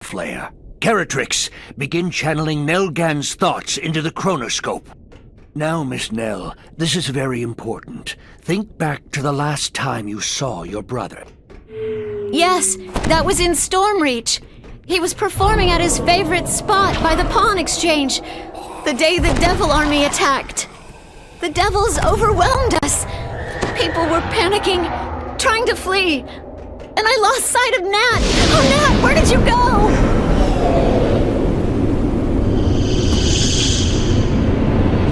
Flayer. Charatrix, begin channeling Nelgan's thoughts into the Chronoscope. Now, Miss Nell, this is very important. Think back to the last time you saw your brother. Yes, that was in Stormreach. He was performing at his favorite spot by the pawn exchange, the day the Devil Army attacked. The Devils overwhelmed us. People were panicking, trying to flee. And I lost sight of Nat. Oh, Nat, where did you go?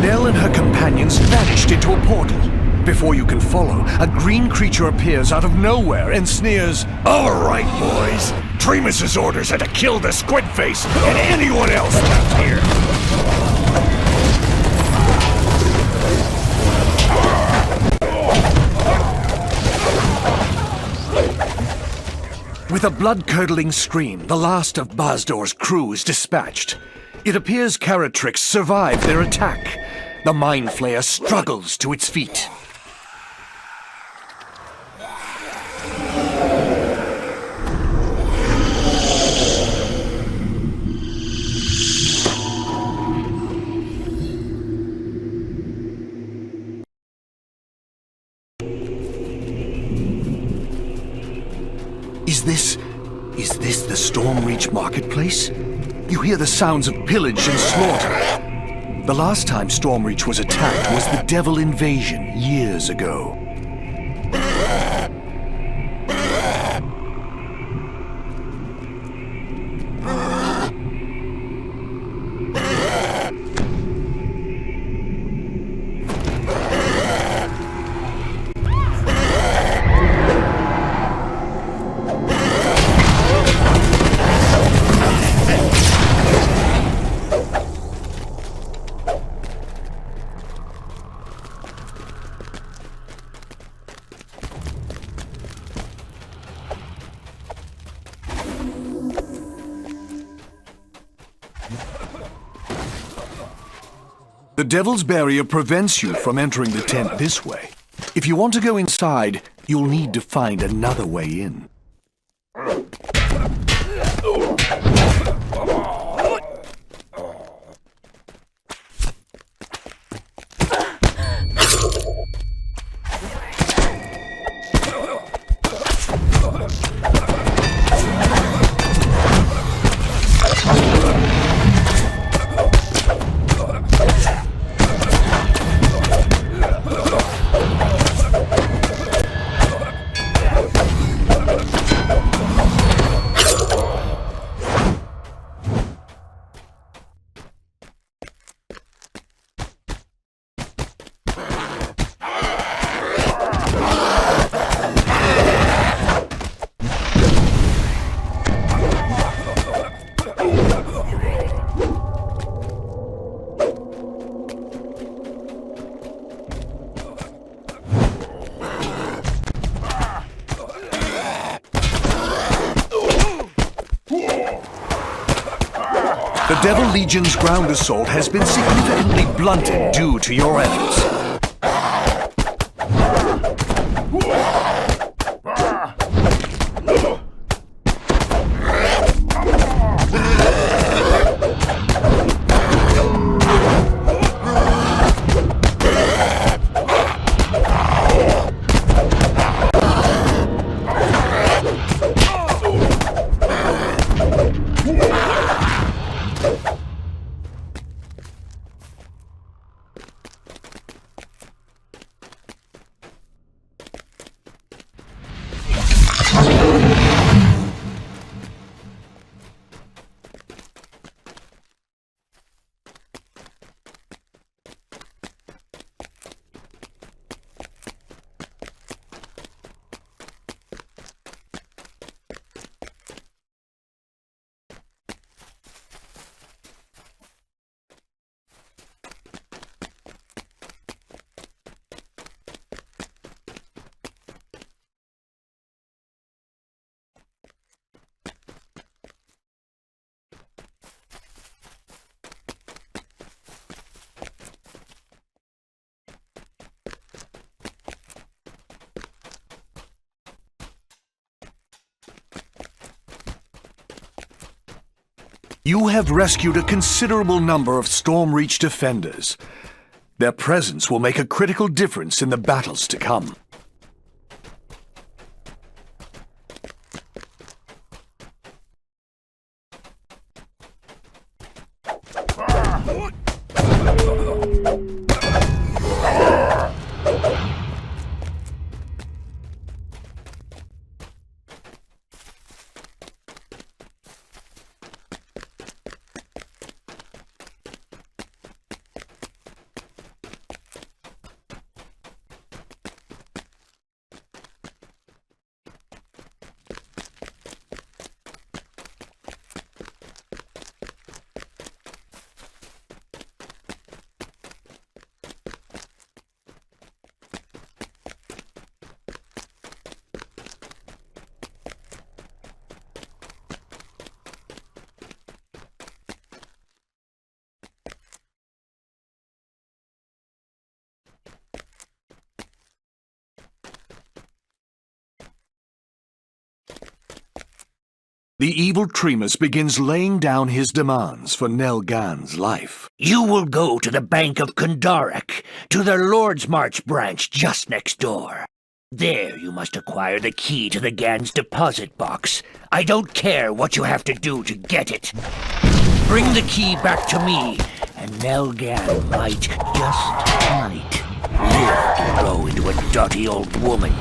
Nell and her companions vanished into a portal. Before you can follow, a green creature appears out of nowhere and sneers, "All right, boys. Tremus's orders are to kill the squid face and anyone else left here." With a blood-curdling scream, the last of Bazdor's crew is dispatched. It appears Charatrix survived their attack. The Mind Flayer struggles to its feet. Is this the Stormreach marketplace? You hear the sounds of pillage and slaughter. The last time Stormreach was attacked was the Devil Invasion years ago. The Devil's Barrier prevents you from entering the tent this way. If you want to go inside, you'll need to find another way in. The Devil Legion's ground assault has been significantly blunted due to your efforts. You have rescued a considerable number of Stormreach defenders. Their presence will make a critical difference in the battles to come. The evil Tremus begins laying down his demands for Nelgan's life. You will go to the Bank of Kundarak, to their Lord's March branch just next door. There you must acquire the key to the Gan's deposit box. I don't care what you have to do to get it. Bring the key back to me, and Nelgan might, just might, live to grow into a dirty old woman.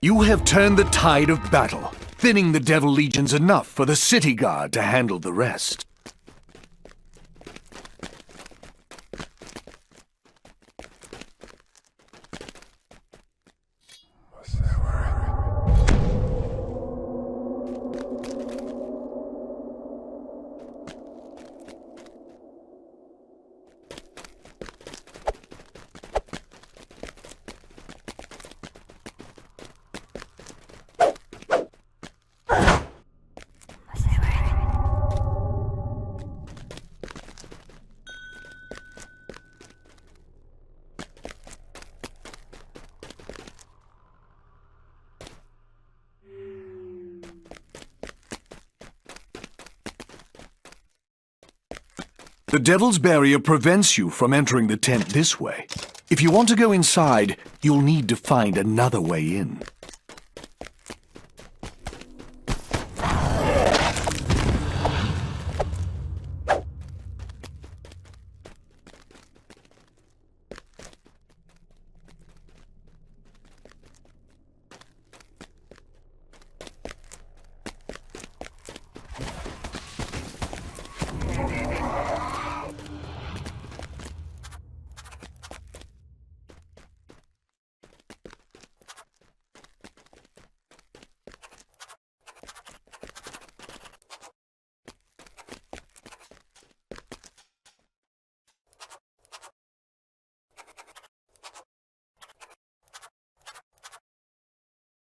You have turned the tide of battle, thinning the Devil Legions enough for the City Guard to handle the rest. The Devil's Barrier prevents you from entering the tent this way. If you want to go inside, you'll need to find another way in.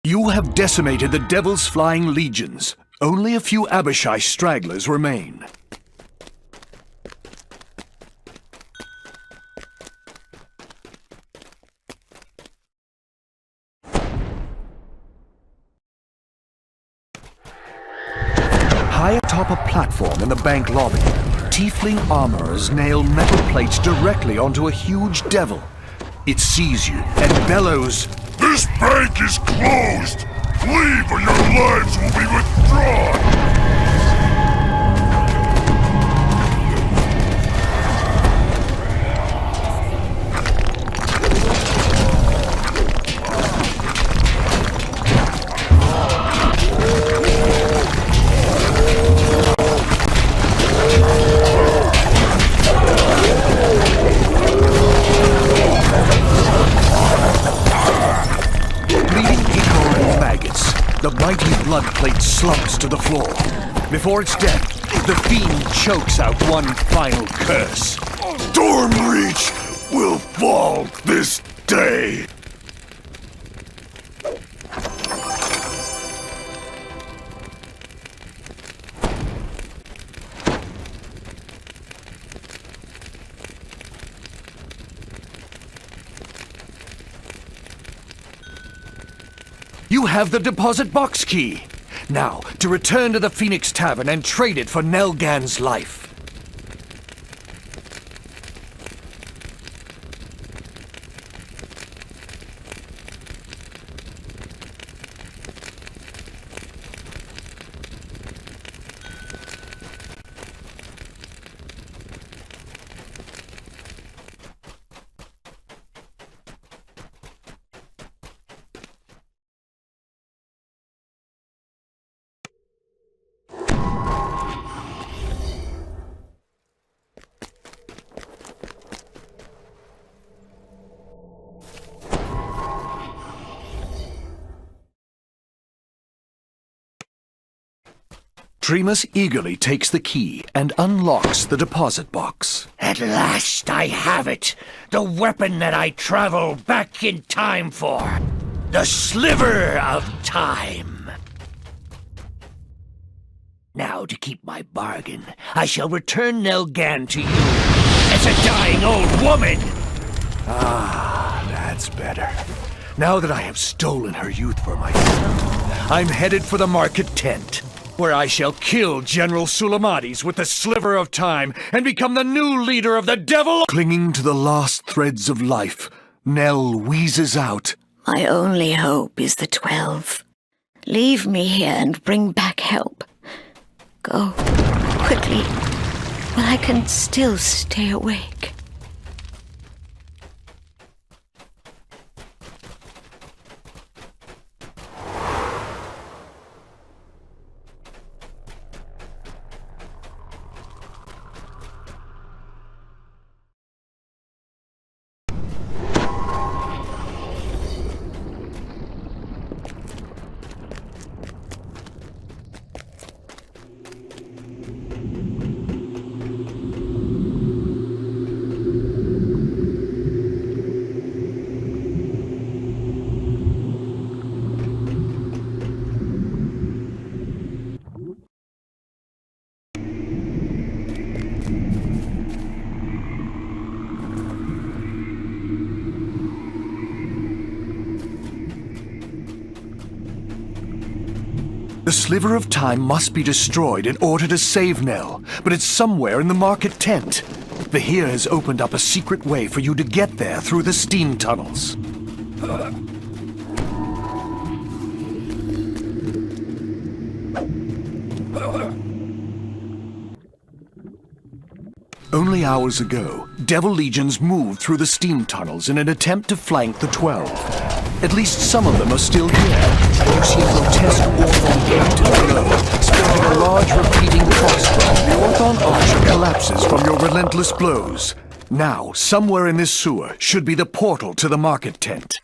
You have decimated the Devil's flying legions. Only a few Abishai stragglers remain. High atop a platform in the bank lobby, tiefling armorers nail metal plates directly onto a huge devil. It sees you and bellows, "This bank is closed! Leave or your lives will be withdrawn!" The mighty blood plate slumps to the floor. Before its death, the fiend chokes out one final curse. Stormreach will fall this day! You have the deposit box key. Now, to return to the Phoenix Tavern and trade it for Nelgan's life. Tremus eagerly takes the key and unlocks the deposit box. At last I have it! The weapon that I travel back in time for! The Sliver of Time! Now, to keep my bargain, I shall return Nelgan to you as a dying old woman! Ah, that's better. Now that I have stolen her youth for myself, I'm headed for the market tent, where I shall kill General Sulamades with the Sliver of Time and become the new leader of the Devil. Clinging to the last threads of life, Nell wheezes out, My only hope is the 12. Leave me here and bring back help. Go, quickly, while I can still stay awake. The Sliver of Time must be destroyed in order to save Nell, but it's somewhere in the market tent. Bahir has opened up a secret way for you to get there through the steam tunnels. Only hours ago, Devil Legions moved through the steam tunnels in an attempt to flank the 12. At least some of them are still here, and you see a grotesque Orthon captain below, sporting a large repeating crossbow. The Orthon archer collapses from your relentless blows. Now, somewhere in this sewer should be the portal to the market tent.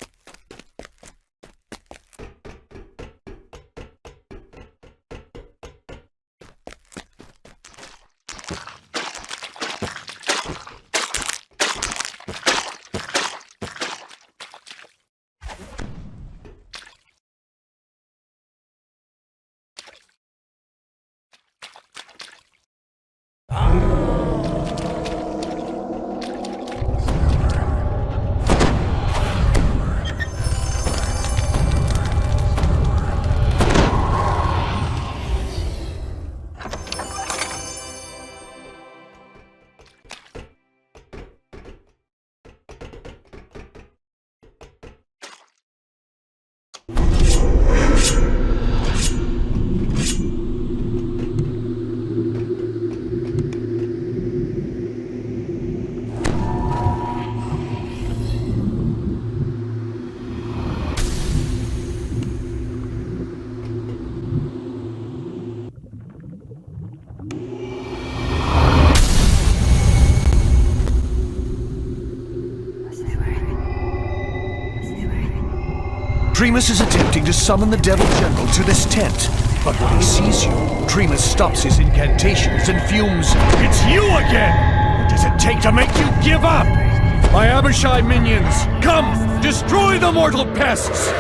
Tremus is attempting to summon the Devil General to this tent. But when he sees you, Tremus stops his incantations and fumes, "It's you again! What does it take to make you give up? My Abishai minions, come! Destroy the mortal pests!"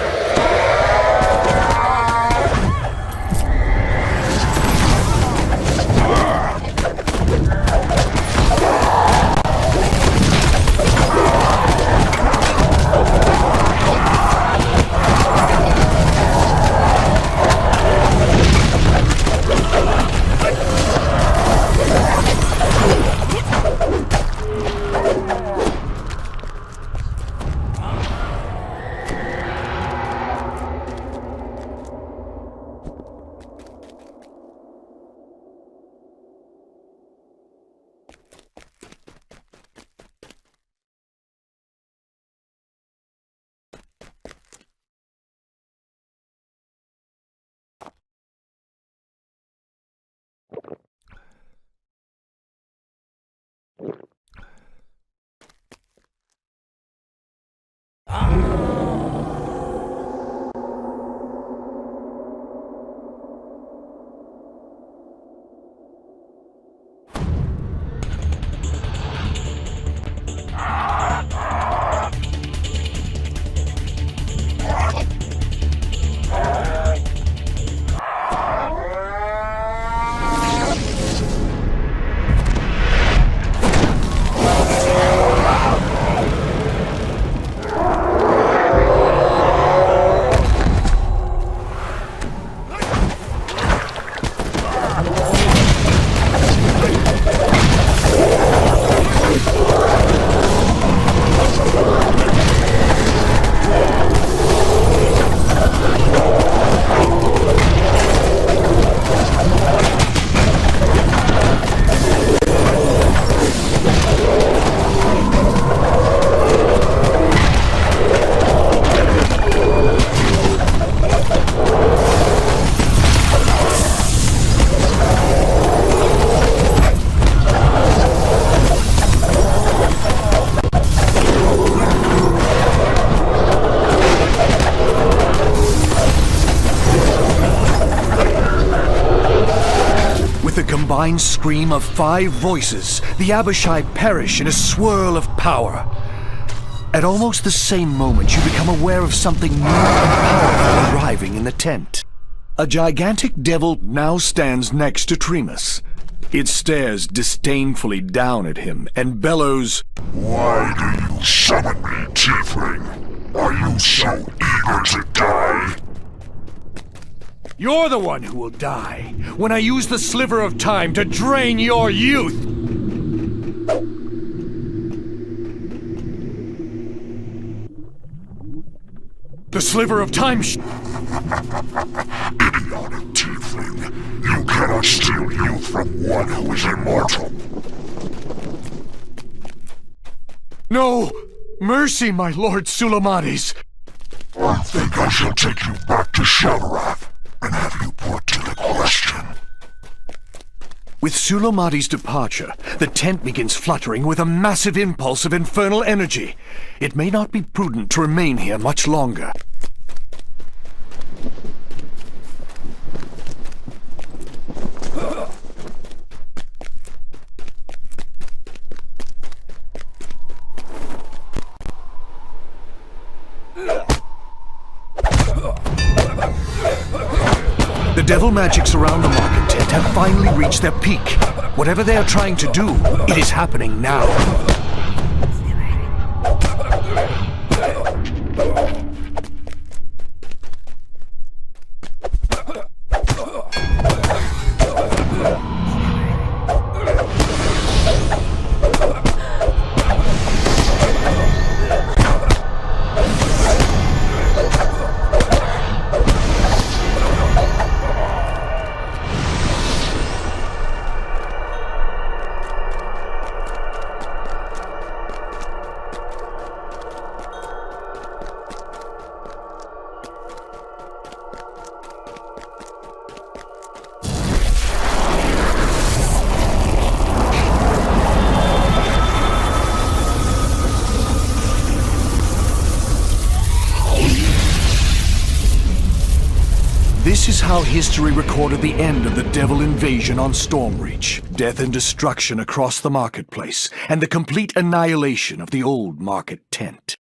Combined scream of 5 voices, the Abishai perish in a swirl of power. At almost the same moment, you become aware of something new and powerful arriving in the tent. A gigantic devil now stands next to Tremus. It stares disdainfully down at him and bellows, "Why do you summon me, Tiefling? Are you so eager to die?" "You're the one who will die when I use the sliver of time to drain your youth!" The sliver of time Idiotic Tiefling. You cannot steal youth from one who is immortal. No! Mercy, my Lord Sulamanes! I think I shall take you back to Shalarath and have you put to the question. With Sulamati's departure, the tent begins fluttering with a massive impulse of infernal energy. It may not be prudent to remain here much longer. The devil magics around the market tent have finally reached their peak. Whatever they are trying to do, it is happening now. This is how history recorded the end of the Devil invasion on Stormreach. Death and destruction across the marketplace, and the complete annihilation of the old market tent.